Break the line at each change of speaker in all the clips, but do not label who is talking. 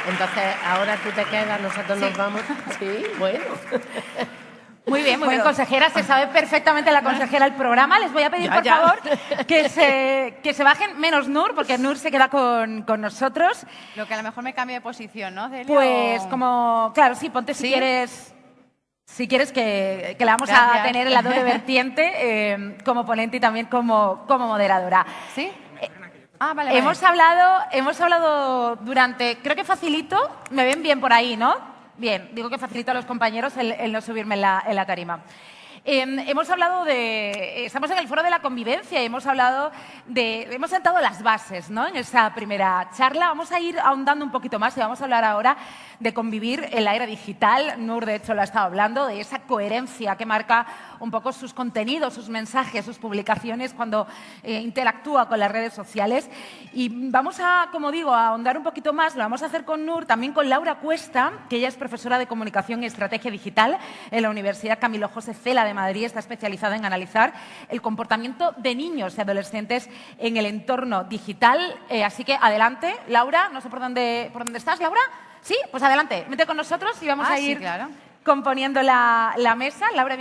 Entonces, ahora tú te quedas, nosotros nos vamos. Sí, bueno.
Muy bien, consejera. Se sabe perfectamente la consejera el programa. Les voy a pedir, por favor, que se bajen, menos Nur, porque Nur se queda con nosotros.
Lo que a lo mejor me cambie de posición, ¿no, Celia?
Pues como... Claro, sí, ponte si quieres... Si quieres que la vamos a tener en la doble vertiente como ponente y también como moderadora.
¿Sí? Vale.
Hemos hablado durante... Creo que facilito. Me ven bien por ahí, ¿no? Bien, digo que facilito a los compañeros el no subirme en la tarima. Hemos hablado de... Estamos en el foro de la convivencia y hemos sentado las bases, ¿no? En esa primera charla. Vamos a ir ahondando un poquito más y vamos a hablar ahora de convivir en la era digital. Nur, de hecho, lo ha estado hablando, de esa coherencia que marca un poco sus contenidos, sus mensajes, sus publicaciones cuando interactúa con las redes sociales. Y vamos a, como digo, a ahondar un poquito más. Lo vamos a hacer con Nur, también con Laura Cuesta, que ella es profesora de Comunicación y Estrategia Digital en la Universidad Camilo José Cela de Madrid. Está especializada en analizar el comportamiento de niños y adolescentes en el entorno digital. Así que adelante, Laura. No sé por dónde estás, Laura. Sí, pues adelante. Vente con nosotros y vamos a ir componiendo la mesa. Laura,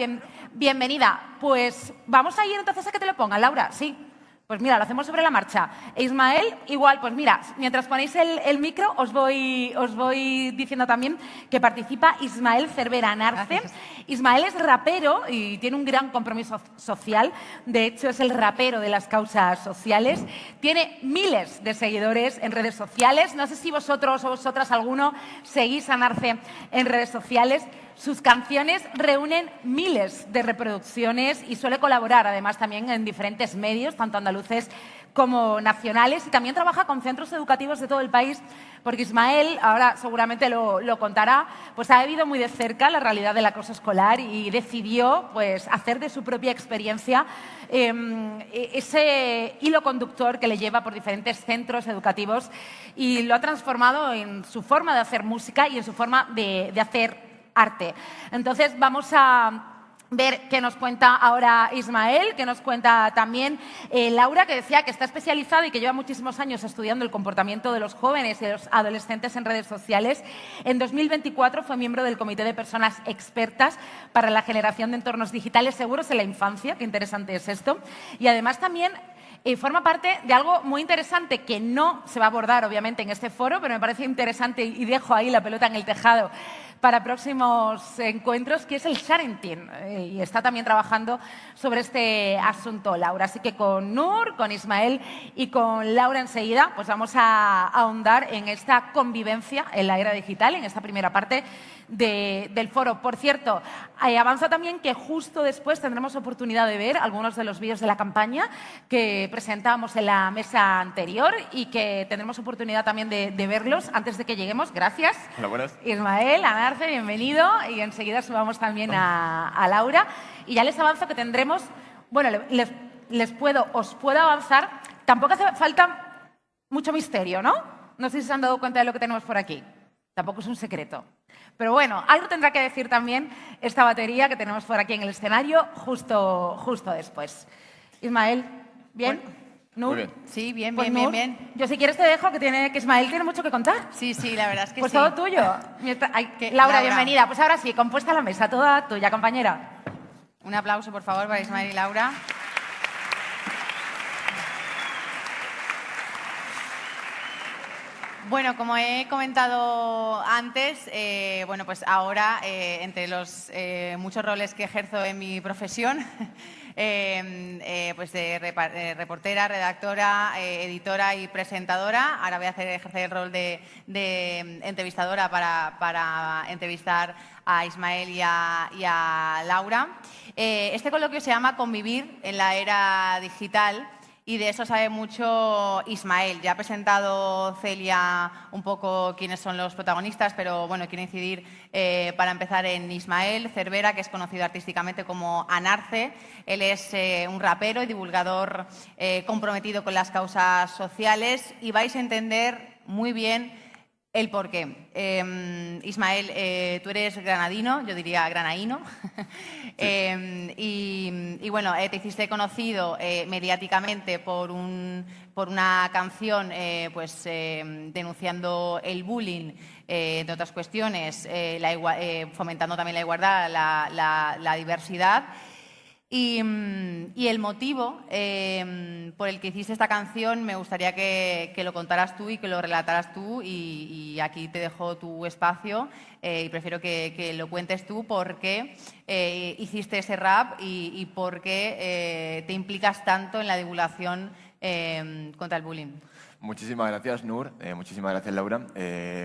bienvenida. Pues vamos a ir entonces a que te lo pongan, Laura. Sí. Pues mira, lo hacemos sobre la marcha. E Ismael, igual, pues mira, mientras ponéis el micro, os voy diciendo también que participa Ismael Cervera Narce. Gracias. Ismael es rapero y tiene un gran compromiso social. De hecho, es el rapero de las causas sociales. Tiene miles de seguidores en redes sociales. No sé si vosotros o vosotras, alguno, seguís a Narce en redes sociales. Sus canciones reúnen miles de reproducciones y suele colaborar además también en diferentes medios, tanto andaluces como nacionales, y también trabaja con centros educativos de todo el país, porque Ismael, ahora seguramente lo contará, pues ha vivido muy de cerca la realidad del acoso escolar y decidió pues hacer de su propia experiencia ese hilo conductor que le lleva por diferentes centros educativos y lo ha transformado en su forma de hacer música y en su forma de hacer arte. Entonces vamos a ver qué nos cuenta ahora Ismael, que nos cuenta también Laura, que decía que está especializada y que lleva muchísimos años estudiando el comportamiento de los jóvenes y de los adolescentes en redes sociales. En 2024 fue miembro del Comité de Personas Expertas para la Generación de Entornos Digitales Seguros en la Infancia. Qué interesante es esto. Y además también forma parte de algo muy interesante que no se va a abordar, obviamente, en este foro, pero me parece interesante y dejo ahí la pelota en el tejado para próximos encuentros, que es el sharenting. Y está también trabajando sobre este asunto, Laura. Así que con Nur, con Ismael y con Laura enseguida, pues vamos a ahondar en esta convivencia en la era digital, en esta primera parte del foro. Por cierto, avanza también que justo después tendremos oportunidad de ver algunos de los vídeos de la campaña que presentábamos en la mesa anterior y que tendremos oportunidad también de verlos antes de que lleguemos. Gracias.
Hola, buenas.
Ismael, Narce, bienvenido. Y enseguida subamos también a Laura. Y ya les avanzo que tendremos... Bueno, os puedo avanzar. Tampoco hace falta mucho misterio, ¿no? No sé si se han dado cuenta de lo que tenemos por aquí. Tampoco es un secreto. Pero bueno, algo tendrá que decir también esta batería que tenemos por aquí en el escenario justo después. Ismael, ¿bien?
Nur. Bien. Sí, bien.
Yo si quieres te dejo, que Ismael tiene mucho que contar.
Sí, la verdad es que
pues
sí.
Pues todo tuyo. Laura, bienvenida. Pues ahora sí, compuesta la mesa, toda tuya, compañera.
Un aplauso, por favor, para Ismael y Laura. Bueno, como he comentado antes, bueno, pues ahora, entre los muchos roles que ejerzo en mi profesión, pues de reportera, redactora, editora y presentadora, ahora voy a ejercer el rol de entrevistadora para entrevistar a Ismael y a Laura. Este coloquio se llama Convivir en la era digital. Y de eso sabe mucho Ismael. Ya ha presentado Celia un poco quiénes son los protagonistas, pero bueno, quiero incidir para empezar en Ismael Cervera, que es conocido artísticamente como Anarce. Él es un rapero y divulgador comprometido con las causas sociales y vais a entender muy bien el porqué. Ismael, tú eres granadino, yo diría granaíno. Sí. Y bueno, te hiciste conocido mediáticamente por un por una canción pues, denunciando el bullying, entre otras cuestiones, fomentando también la igualdad, la diversidad. Y el motivo por el que hiciste esta canción me gustaría que lo contaras tú y que lo relataras tú, y aquí te dejo tu espacio y prefiero que lo cuentes tú por qué hiciste ese rap y por qué te implicas tanto en la divulgación contra el bullying.
Muchísimas gracias, Nur. Muchísimas gracias, Laura.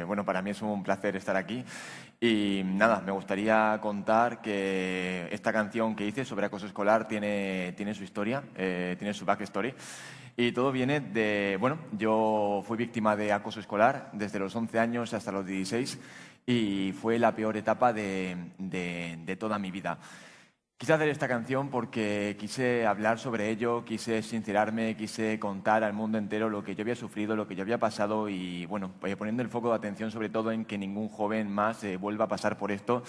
Bueno, para mí es un placer estar aquí. Y nada, me gustaría contar que esta canción que hice sobre acoso escolar tiene su historia, tiene su backstory. Y todo viene de, bueno, yo fui víctima de acoso escolar desde los 11 años hasta los 16 y fue la peor etapa de toda mi vida. Quise hacer esta canción porque quise hablar sobre ello, quise sincerarme, quise contar al mundo entero lo que yo había sufrido, lo que yo había pasado y, bueno, poniendo el foco de atención sobre todo en que ningún joven más vuelva a pasar por esto,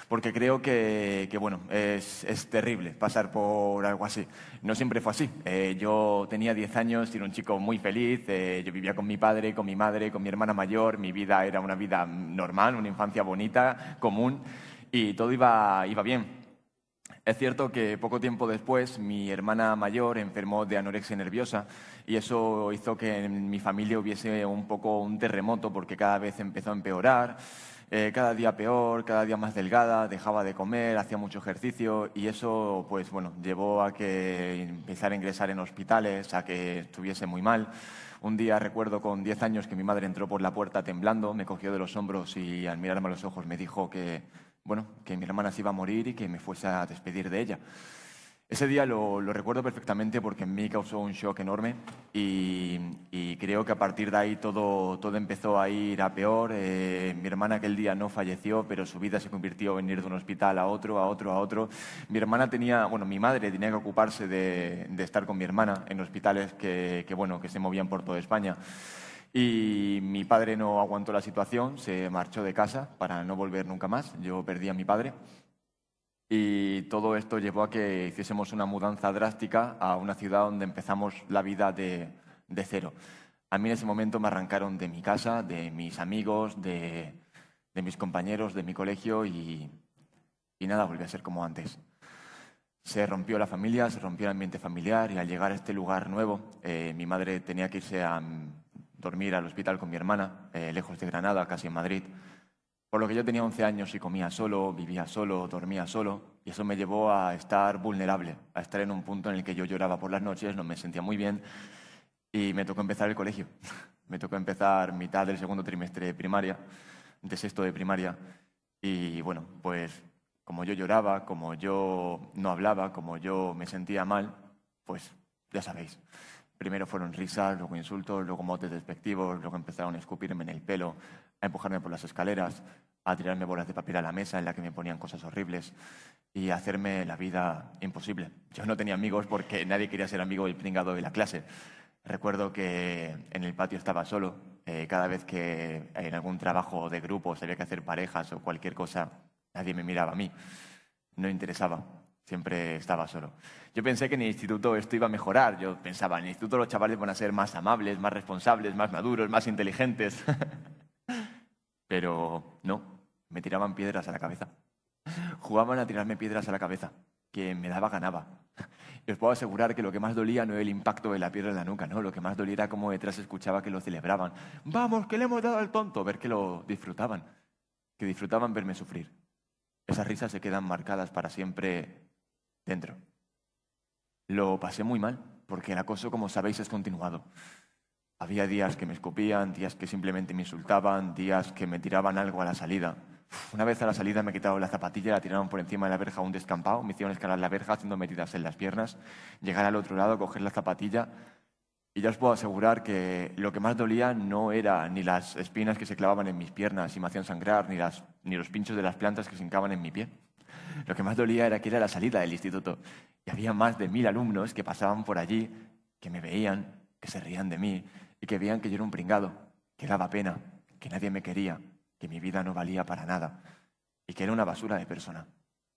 porque creo que bueno, es terrible pasar por algo así. No siempre fue así. Yo tenía 10 años y era un chico muy feliz, yo vivía con mi padre, con mi madre, con mi hermana mayor, mi vida era una vida normal, una infancia bonita, común y todo iba bien. Es cierto que poco tiempo después mi hermana mayor enfermó de anorexia nerviosa y eso hizo que en mi familia hubiese un poco un terremoto porque cada vez empezó a empeorar, cada día peor, cada día más delgada, dejaba de comer, hacía mucho ejercicio y eso pues bueno, llevó a que empezara a ingresar en hospitales, a que estuviese muy mal. Un día recuerdo con 10 años que mi madre entró por la puerta temblando, me cogió de los hombros y al mirarme a los ojos me dijo que bueno, que mi hermana se iba a morir y que me fuese a despedir de ella. Ese día lo recuerdo perfectamente porque en mí causó un shock enorme y creo que a partir de ahí todo empezó a ir a peor. Mi hermana aquel día no falleció, pero su vida se convirtió en ir de un hospital a otro, a otro, a otro. Mi madre tenía que ocuparse de estar con mi hermana en hospitales que se movían por toda España. Y mi padre no aguantó la situación, se marchó de casa para no volver nunca más. Yo perdí a mi padre. Y todo esto llevó a que hiciésemos una mudanza drástica a una ciudad donde empezamos la vida de cero. A mí en ese momento me arrancaron de mi casa, de mis amigos, de mis compañeros, de mi colegio y nada, volví a ser como antes. Se rompió la familia, se rompió el ambiente familiar y al llegar a este lugar nuevo, mi madre tenía que irse a dormir al hospital con mi hermana, lejos de Granada, casi en Madrid. Por lo que yo tenía 11 años y comía solo, vivía solo, dormía solo, y eso me llevó a estar vulnerable, a estar en un punto en el que yo lloraba por las noches, no me sentía muy bien, y me tocó empezar el colegio. Me tocó empezar mitad del segundo trimestre de primaria, de sexto de primaria, y bueno, pues como yo lloraba, como yo no hablaba, como yo me sentía mal, pues ya sabéis. Primero fueron risas, luego insultos, luego motes despectivos, luego empezaron a escupirme en el pelo, a empujarme por las escaleras, a tirarme bolas de papel a la mesa en la que me ponían cosas horribles y a hacerme la vida imposible. Yo no tenía amigos porque nadie quería ser amigo del pringado de la clase. Recuerdo que en el patio estaba solo. Cada vez que en algún trabajo de grupo se había que hacer parejas o cualquier cosa, nadie me miraba a mí. No interesaba. Siempre estaba solo. Yo pensé que en el instituto esto iba a mejorar. Yo pensaba, en el instituto los chavales van a ser más amables, más responsables, más maduros, más inteligentes. Pero no, me tiraban piedras a la cabeza. Jugaban a tirarme piedras a la cabeza. Quien me daba, ganaba. Y os puedo asegurar que lo que más dolía no era el impacto de la piedra en la nuca, ¿no? Lo que más dolía era cómo detrás escuchaba que lo celebraban. ¡Vamos, que le hemos dado al tonto! Ver que lo disfrutaban. Que disfrutaban verme sufrir. Esas risas se quedan marcadas para siempre dentro. Lo pasé muy mal, porque el acoso, como sabéis, es continuado. Había días que me escupían, días que simplemente me insultaban, días que me tiraban algo a la salida. Una vez a la salida me quitaron la zapatilla, la tiraron por encima de la verja a un descampado, me hicieron escalar la verja haciendo metidas en las piernas, llegar al otro lado, coger la zapatilla y ya os puedo asegurar que lo que más dolía no era ni las espinas que se clavaban en mis piernas y me hacían sangrar, ni los pinchos de las plantas que se hincaban en mi pie. Lo que más dolía era que era la salida del instituto y había más de 1000 alumnos que pasaban por allí, que me veían, que se reían de mí y que veían que yo era un pringado, que daba pena, que nadie me quería, que mi vida no valía para nada y que era una basura de persona.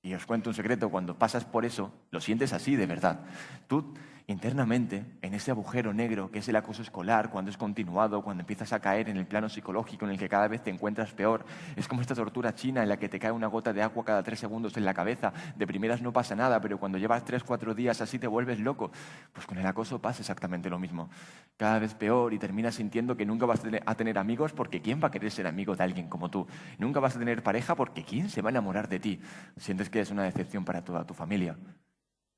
Y os cuento un secreto, cuando pasas por eso, lo sientes así de verdad. Tú internamente, en ese agujero negro que es el acoso escolar, cuando es continuado, cuando empiezas a caer en el plano psicológico en el que cada vez te encuentras peor, es como esta tortura china en la que te cae una gota de agua cada 3 segundos en la cabeza. De primeras no pasa nada, pero cuando llevas 3, 4 días así te vuelves loco. Pues con el acoso pasa exactamente lo mismo. Cada vez peor y terminas sintiendo que nunca vas a tener amigos porque ¿quién va a querer ser amigo de alguien como tú? Nunca vas a tener pareja porque ¿quién se va a enamorar de ti? Sientes que es una decepción para toda tu familia,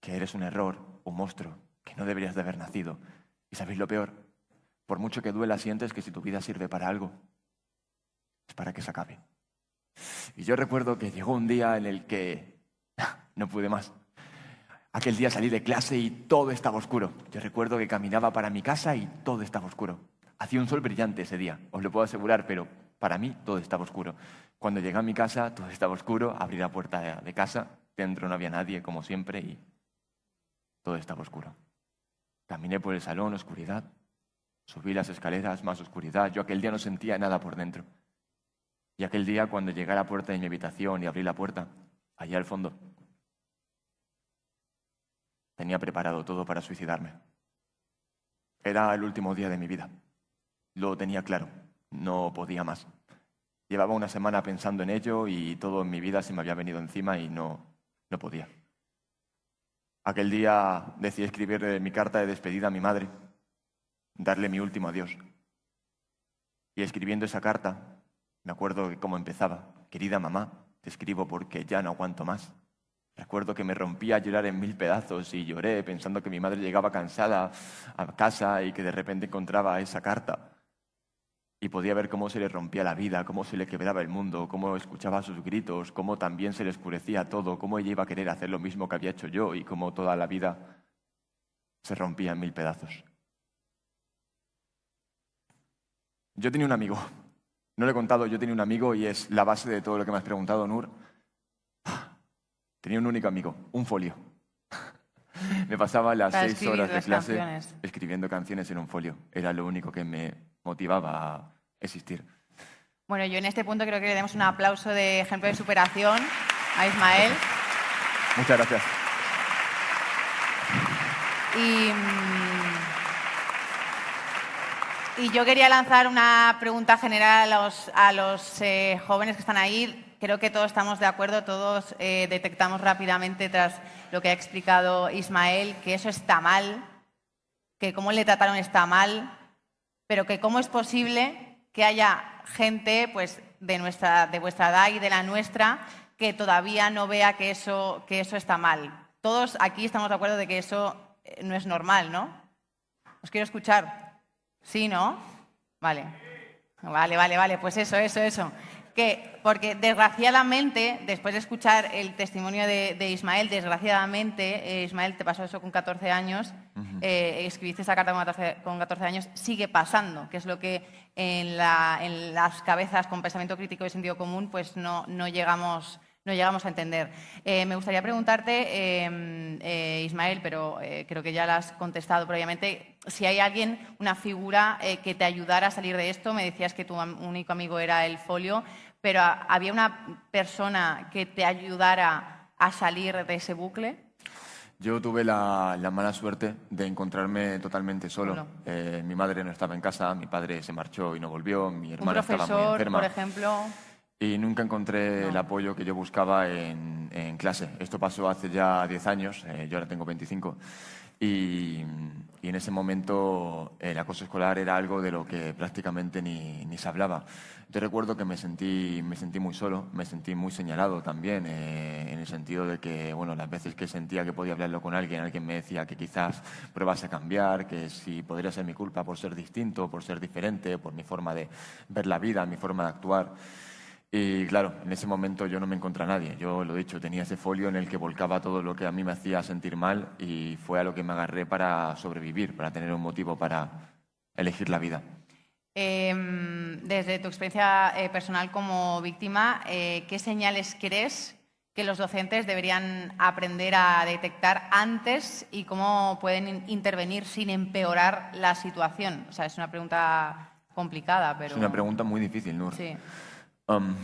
que eres un error, un monstruo, que no deberías de haber nacido. ¿Y sabéis lo peor? Por mucho que duela, sientes que si tu vida sirve para algo, es para que se acabe. Y yo recuerdo que llegó un día en el que no pude más. Aquel día salí de clase y todo estaba oscuro. Yo recuerdo que caminaba para mi casa y todo estaba oscuro. Hacía un sol brillante ese día, os lo puedo asegurar, pero para mí todo estaba oscuro. Cuando llegué a mi casa, todo estaba oscuro, abrí la puerta de casa, dentro no había nadie, como siempre, y todo estaba oscuro. Caminé por el salón, oscuridad. Subí las escaleras, más oscuridad. Yo aquel día no sentía nada por dentro. Y aquel día, cuando llegué a la puerta de mi habitación y abrí la puerta, allá al fondo, tenía preparado todo para suicidarme. Era el último día de mi vida. Lo tenía claro. No podía más. Llevaba una semana pensando en ello y todo en mi vida se me había venido encima y no podía. Aquel día decidí escribir mi carta de despedida a mi madre, darle mi último adiós. Y escribiendo esa carta, me acuerdo que cómo empezaba. Querida mamá, te escribo porque ya no aguanto más. Recuerdo que me rompí a llorar en 1000 pedazos y lloré pensando que mi madre llegaba cansada a casa y que de repente encontraba esa carta. Y podía ver cómo se le rompía la vida, cómo se le quebraba el mundo, cómo escuchaba sus gritos, cómo también se le oscurecía todo, cómo ella iba a querer hacer lo mismo que había hecho yo y cómo toda la vida se rompía en 1000 pedazos. Yo tenía un amigo, no lo he contado, yo tenía un amigo y es la base de todo lo que me has preguntado, Nur. Tenía un único amigo, un folio. Me pasaba las 6 horas de clase escribiendo canciones en un folio. Era lo único que me motivaba a existir.
Bueno, yo en este punto creo que le demos un aplauso de ejemplo de superación a Ismael.
Muchas gracias.
Y yo quería lanzar una pregunta general a los jóvenes que están ahí. Creo que todos estamos de acuerdo, todos detectamos rápidamente tras lo que ha explicado Ismael que eso está mal, que cómo le trataron está mal, pero que cómo es posible que haya gente pues, de vuestra edad y de la nuestra que todavía no vea que eso está mal. Todos aquí estamos de acuerdo de que eso no es normal, ¿no? Os quiero escuchar. ¿Sí, no? Vale. Vale. Pues eso. Porque desgraciadamente, después de escuchar el testimonio de Ismael, desgraciadamente, Ismael, te pasó eso con 14 años, escribiste esa carta con 14 años, sigue pasando, que es lo que en las cabezas con pensamiento crítico y sentido común pues no llegamos a entender. Me gustaría preguntarte, Ismael, pero creo que ya lo has contestado previamente, si hay alguien, una figura que te ayudara a salir de esto. Me decías que tu único amigo era el folio, pero ¿había una persona que te ayudara a salir de ese bucle?
Yo tuve la mala suerte de encontrarme totalmente solo. Mi madre no estaba en casa, mi padre se marchó y no volvió, mi hermana estaba muy enferma.
¿Un profesor, por ejemplo?
Y nunca encontré el apoyo que yo buscaba en clase. Esto pasó hace ya 10 años, yo ahora tengo 25. Y en ese momento el acoso escolar era algo de lo que prácticamente ni se hablaba. Yo recuerdo que me sentí muy solo, me sentí muy señalado también, en el sentido de que, bueno, las veces que sentía que podía hablarlo con alguien me decía que quizás pruebase a cambiar, que si podría ser mi culpa por ser distinto, por ser diferente, por mi forma de ver la vida, mi forma de actuar. Y claro, en ese momento yo no me encontré a nadie. Yo, lo dicho, tenía ese folio en el que volcaba todo lo que a mí me hacía sentir mal y fue a lo que me agarré para sobrevivir, para tener un motivo para elegir la vida.
Desde tu experiencia personal como víctima, ¿qué señales crees que los docentes deberían aprender a detectar antes y cómo pueden intervenir sin empeorar la situación? O sea, es una pregunta complicada, pero...
Es una pregunta muy difícil, Nur.
Sí.
Um,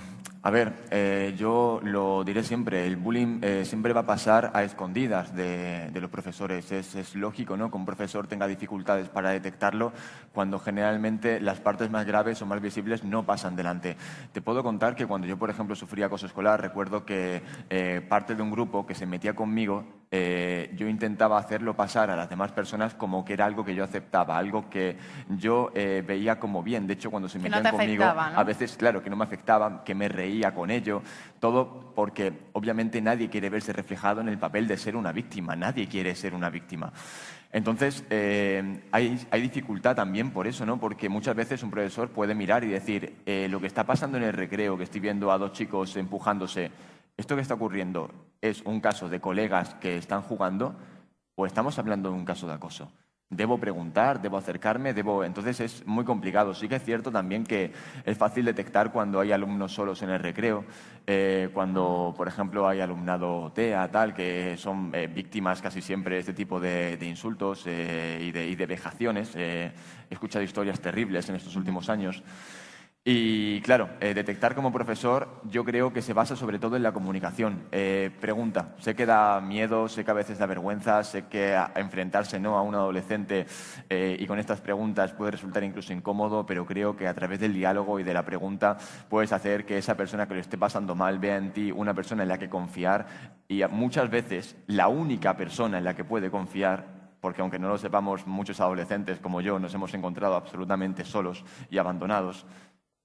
a ver, yo lo diré siempre, el bullying siempre va a pasar a escondidas de los profesores. Es lógico, ¿no?, que un profesor tenga dificultades para detectarlo cuando generalmente las partes más graves o más visibles no pasan delante. Te puedo contar que cuando yo, por ejemplo, sufría acoso escolar, recuerdo que parte de un grupo que se metía conmigo, yo intentaba hacerlo pasar a las demás personas como que era algo que yo aceptaba, algo que yo veía como bien. De hecho, cuando se
Que no
metían
te
conmigo,
afectaba, ¿no?
a veces, claro, que no me afectaba, que me reía con ello, todo porque obviamente nadie quiere verse reflejado en el papel de ser una víctima, nadie quiere ser una víctima. Entonces, hay dificultad también por eso, ¿no? Porque muchas veces un profesor puede mirar y decir, lo que está pasando en el recreo, que estoy viendo a dos chicos empujándose, ¿esto que está ocurriendo es un caso de colegas que están jugando o estamos hablando de un caso de acoso? Debo preguntar, debo acercarme, debo... Entonces es muy complicado. Sí que es cierto también que es fácil detectar cuando hay alumnos solos en el recreo, cuando, por ejemplo, hay alumnado TEA, tal, que son víctimas casi siempre de este tipo de insultos y de vejaciones. He escuchado historias terribles en estos últimos años. Y claro, detectar como profesor yo creo que se basa sobre todo en la comunicación. Pregunta, sé que da miedo, sé que a veces da vergüenza, sé que enfrentarse, ¿no?, a un adolescente y con estas preguntas puede resultar incluso incómodo, pero creo que a través del diálogo y de la pregunta puedes hacer que esa persona que lo esté pasando mal vea en ti una persona en la que confiar y muchas veces la única persona en la que puede confiar, porque aunque no lo sepamos, muchos adolescentes como yo nos hemos encontrado absolutamente solos y abandonados.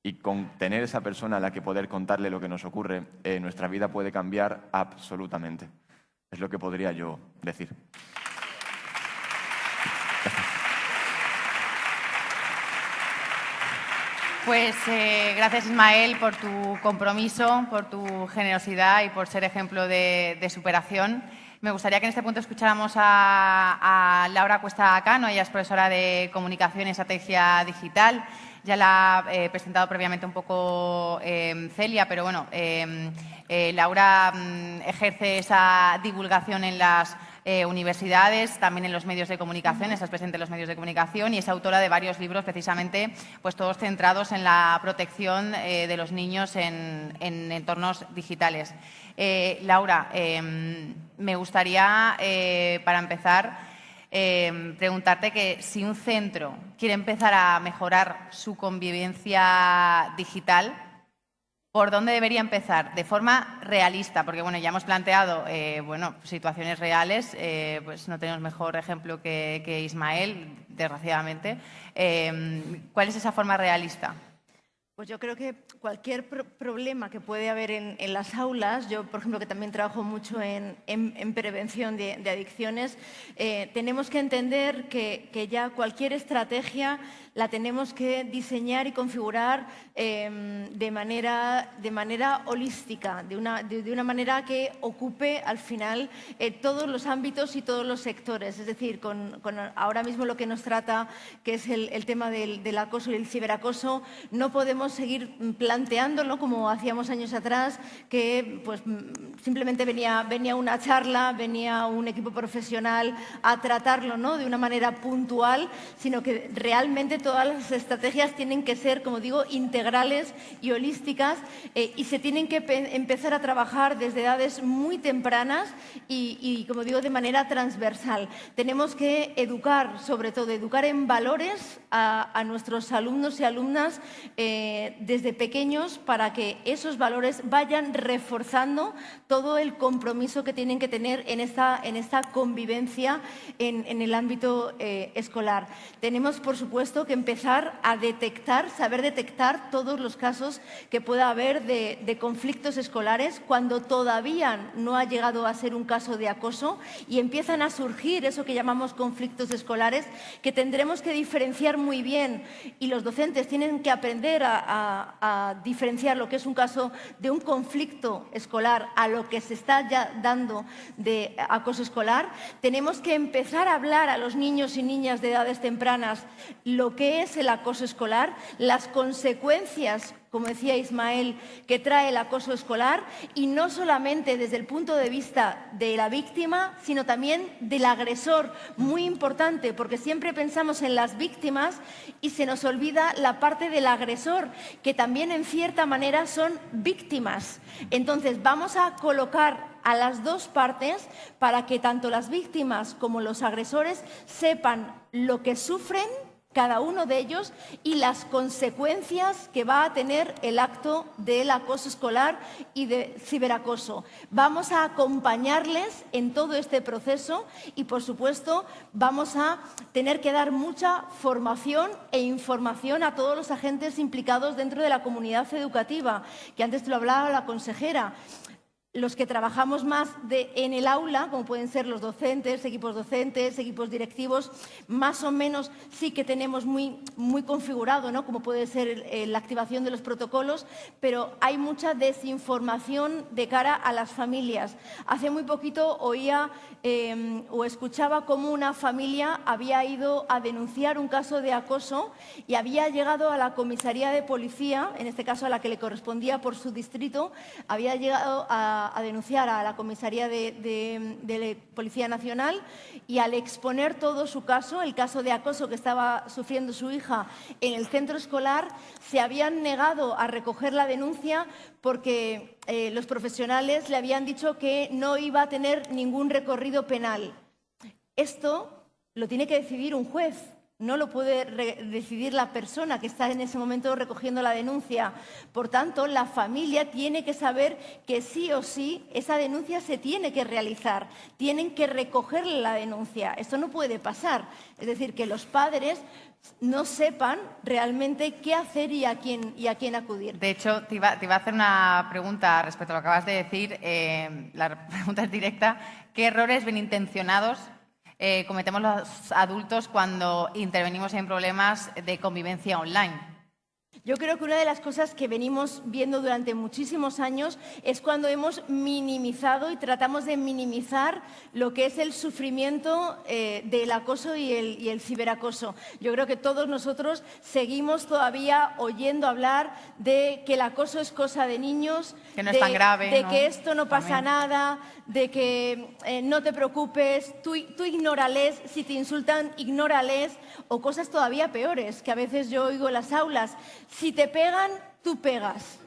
Y con tener esa persona a la que poder contarle lo que nos ocurre, nuestra vida puede cambiar absolutamente. Es lo que podría yo decir.
Pues gracias, Ismael, por tu compromiso, por tu generosidad y por ser ejemplo de superación. Me gustaría que en este punto escucháramos a Laura Cuesta Cano. Ella es profesora de Comunicación y Estrategia Digital. Ya la ha presentado previamente un poco Celia, pero bueno, Laura ejerce esa divulgación en las universidades, también en los medios de comunicación, estás presente en los medios de comunicación y es autora de varios libros precisamente, pues todos centrados en la protección de los niños en entornos digitales. Laura, me gustaría, para empezar, preguntarte que si un centro quiere empezar a mejorar su convivencia digital, ¿por dónde debería empezar? De forma realista, porque bueno, ya hemos planteado bueno, situaciones reales, pues no tenemos mejor ejemplo que Ismael, desgraciadamente. ¿Cuál es esa forma realista?
Pues yo creo que cualquier problema que puede haber en las aulas, yo por ejemplo que también trabajo mucho en prevención de adicciones, tenemos que entender que ya cualquier estrategia la tenemos que diseñar y configurar de manera holística, de una manera que ocupe al final todos los ámbitos y todos los sectores. Es decir, con ahora mismo lo que nos trata, que es el tema del acoso y el ciberacoso, no podemos seguir planteándolo como hacíamos años atrás, que pues simplemente venía una charla, venía un equipo profesional a tratarlo, ¿no?, de una manera puntual, sino que realmente todas las estrategias tienen que ser, como digo, integrales y holísticas y se tienen que empezar a trabajar desde edades muy tempranas y, como digo, de manera transversal. Tenemos que educar, sobre todo, educar en valores a nuestros alumnos y alumnas desde pequeños para que esos valores vayan reforzando todo el compromiso que tienen que tener en esta convivencia en el ámbito escolar. Tenemos, por supuesto, que empezar a detectar, saber detectar todos los casos que pueda haber de conflictos escolares cuando todavía no ha llegado a ser un caso de acoso y empiezan a surgir eso que llamamos conflictos escolares, que tendremos que diferenciar muy bien y los docentes tienen que aprender a diferenciar lo que es un caso de un conflicto escolar a lo que se está ya dando de acoso escolar. Tenemos que empezar a hablar a los niños y niñas de edades tempranas lo que es el acoso escolar, las consecuencias como decía Ismael, que trae el acoso escolar, y no solamente desde el punto de vista de la víctima, sino también del agresor. Muy importante, porque siempre pensamos en las víctimas y se nos olvida la parte del agresor, que también en cierta manera son víctimas. Entonces, vamos a colocar a las dos partes para que tanto las víctimas como los agresores sepan lo que sufren cada uno de ellos y las consecuencias que va a tener el acto del acoso escolar y de ciberacoso. Vamos a acompañarles en todo este proceso y, por supuesto, vamos a tener que dar mucha formación e información a todos los agentes implicados dentro de la comunidad educativa, que antes te lo hablaba la consejera. Los que trabajamos más en el aula, como pueden ser los docentes, equipos directivos, más o menos sí que tenemos muy configurado, ¿no? Como puede ser la activación de los protocolos, pero hay mucha desinformación de cara a las familias. Hace muy poquito oía o escuchaba cómo una familia había ido a denunciar un caso de acoso y había llegado a la comisaría de policía, en este caso a la que le correspondía por su distrito, había llegado a denunciar a la comisaría de Policía Nacional, y al exponer todo su caso, el caso de acoso que estaba sufriendo su hija en el centro escolar, se habían negado a recoger la denuncia porque los profesionales le habían dicho que no iba a tener ningún recorrido penal. Esto lo tiene que decidir un juez. No lo puede decidir la persona que está en ese momento recogiendo la denuncia. Por tanto, la familia tiene que saber que sí o sí esa denuncia se tiene que realizar. Tienen que recogerle la denuncia. Esto no puede pasar. Es decir, que los padres no sepan realmente qué hacer y a quién acudir.
De hecho, te iba a hacer una pregunta respecto a lo que acabas de decir. La pregunta es directa. ¿Qué errores bien intencionados cometemos los adultos cuando intervenimos en problemas de convivencia online?
Yo creo que una de las cosas que venimos viendo durante muchísimos años es cuando hemos minimizado y tratamos de minimizar lo que es el sufrimiento del acoso y el ciberacoso. Yo creo que todos nosotros seguimos todavía oyendo hablar de que el acoso es cosa de niños,
que no es tan grave,
de
¿no?
que esto no pasa nada, de que no te preocupes, tú ignórales, si te insultan, ignórales, o cosas todavía peores, que a veces yo oigo en las aulas: si te pegan, tú pegas.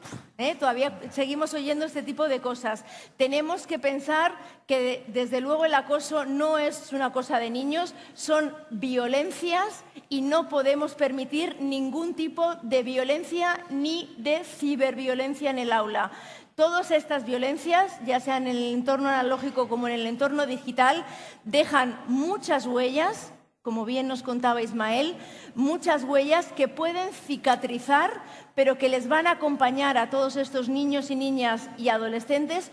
Todavía seguimos oyendo este tipo de cosas. Tenemos que pensar que, desde luego, el acoso no es una cosa de niños, son violencias y no podemos permitir ningún tipo de violencia ni de ciberviolencia en el aula. Todas estas violencias, ya sea en el entorno analógico como en el entorno digital, dejan muchas huellas, como bien nos contaba Ismael, muchas huellas que pueden cicatrizar, pero que les van a acompañar a todos estos niños y niñas y adolescentes,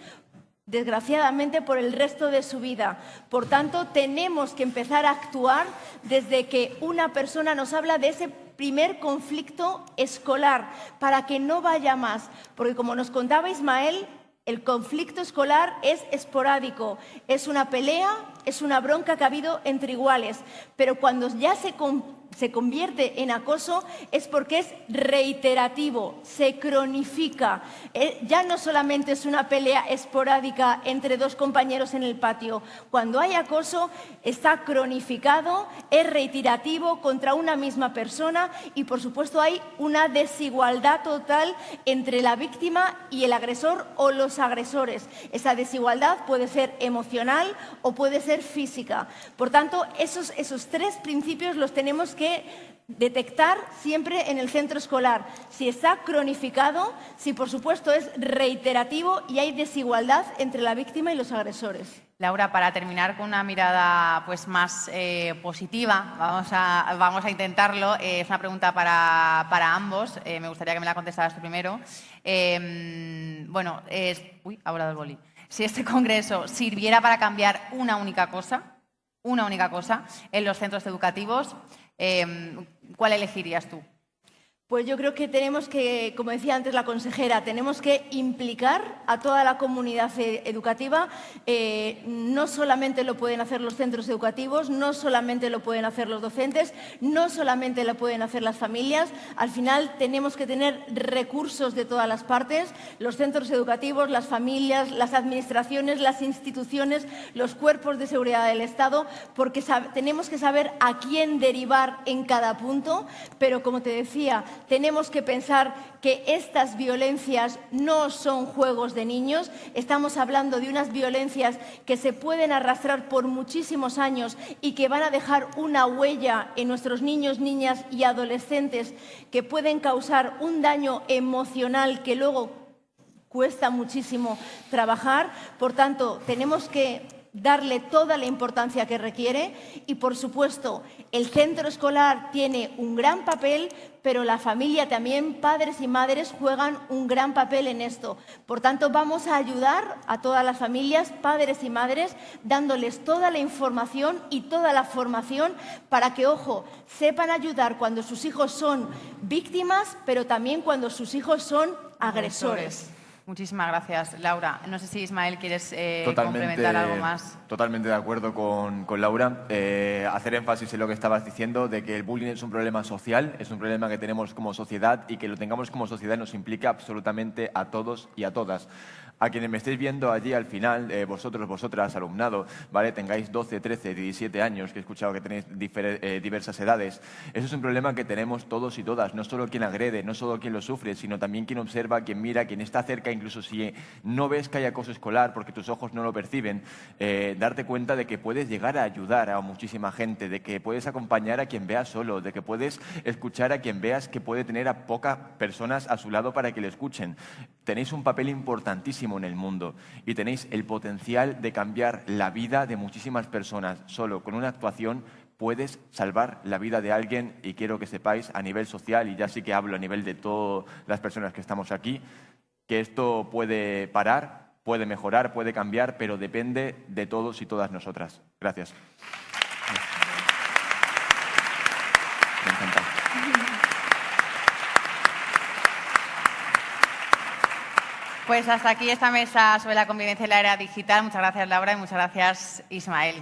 desgraciadamente, por el resto de su vida. Por tanto, tenemos que empezar a actuar desde que una persona nos habla de ese primer conflicto escolar, para que no vaya más. Porque, como nos contaba Ismael, el conflicto escolar es esporádico, es una pelea, es una bronca que ha habido entre iguales, pero cuando ya se convierte en acoso es porque es reiterativo, se cronifica. Ya no solamente es una pelea esporádica entre dos compañeros en el patio. Cuando hay acoso está cronificado, es reiterativo contra una misma persona y, por supuesto, hay una desigualdad total entre la víctima y el agresor o los agresores. Esa desigualdad puede ser emocional o puede ser física. Por tanto, esos tres principios los tenemos que detectar siempre en el centro escolar. Si está cronificado, si por supuesto es reiterativo y hay desigualdad entre la víctima y los agresores.
Laura, para terminar con una mirada pues más positiva, vamos a intentarlo. Es una pregunta para ambos. Me gustaría que me la contestaras tú primero. Uy, ha volado el boli. Si este congreso sirviera para cambiar una única cosa en los centros educativos, ¿cuál elegirías tú?
Pues yo creo que tenemos que, como decía antes la consejera, tenemos que implicar a toda la comunidad educativa. No solamente lo pueden hacer los centros educativos, no solamente lo pueden hacer los docentes, no solamente lo pueden hacer las familias. Al final tenemos que tener recursos de todas las partes, los centros educativos, las familias, las administraciones, las instituciones, los cuerpos de seguridad del Estado, porque tenemos que saber a quién derivar en cada punto, pero como te decía, tenemos que pensar que estas violencias no son juegos de niños. Estamos hablando de unas violencias que se pueden arrastrar por muchísimos años y que van a dejar una huella en nuestros niños, niñas y adolescentes que pueden causar un daño emocional que luego cuesta muchísimo trabajar. Por tanto, tenemos que darle toda la importancia que requiere y, por supuesto, el centro escolar tiene un gran papel, pero la familia también, padres y madres, juegan un gran papel en esto. Por tanto, vamos a ayudar a todas las familias, padres y madres, dándoles toda la información y toda la formación para que, ojo, sepan ayudar cuando sus hijos son víctimas, pero también cuando sus hijos son agresores.
Muchísimas gracias, Laura. No sé si Ismael quieres complementar algo más.
Totalmente de acuerdo con Laura. Hacer énfasis en lo que estabas diciendo, de que el bullying es un problema social, es un problema que tenemos como sociedad y que lo tengamos como sociedad nos implica absolutamente a todos y a todas. A quienes me estéis viendo allí al final, vosotros, vosotras, alumnado, ¿vale? Tengáis 12, 13, 17 años, que he escuchado que tenéis diversas edades. Eso es un problema que tenemos todos y todas, no solo quien agrede, no solo quien lo sufre, sino también quien observa, quien mira, quien está cerca, incluso si no ves que hay acoso escolar porque tus ojos no lo perciben, darte cuenta de que puedes llegar a ayudar a muchísima gente, de que puedes acompañar a quien veas solo, de que puedes escuchar a quien veas que puede tener a pocas personas a su lado para que le escuchen. Tenéis un papel importantísimo en el mundo y tenéis el potencial de cambiar la vida de muchísimas personas. Solo con una actuación puedes salvar la vida de alguien y quiero que sepáis a nivel social, y ya sí que hablo a nivel de todas las personas que estamos aquí, que esto puede parar, puede mejorar, puede cambiar, pero depende de todos y todas nosotras. Gracias. Me encanta.
Pues hasta aquí esta mesa sobre la convivencia en la era digital. Muchas gracias, Laura, y muchas gracias, Ismael.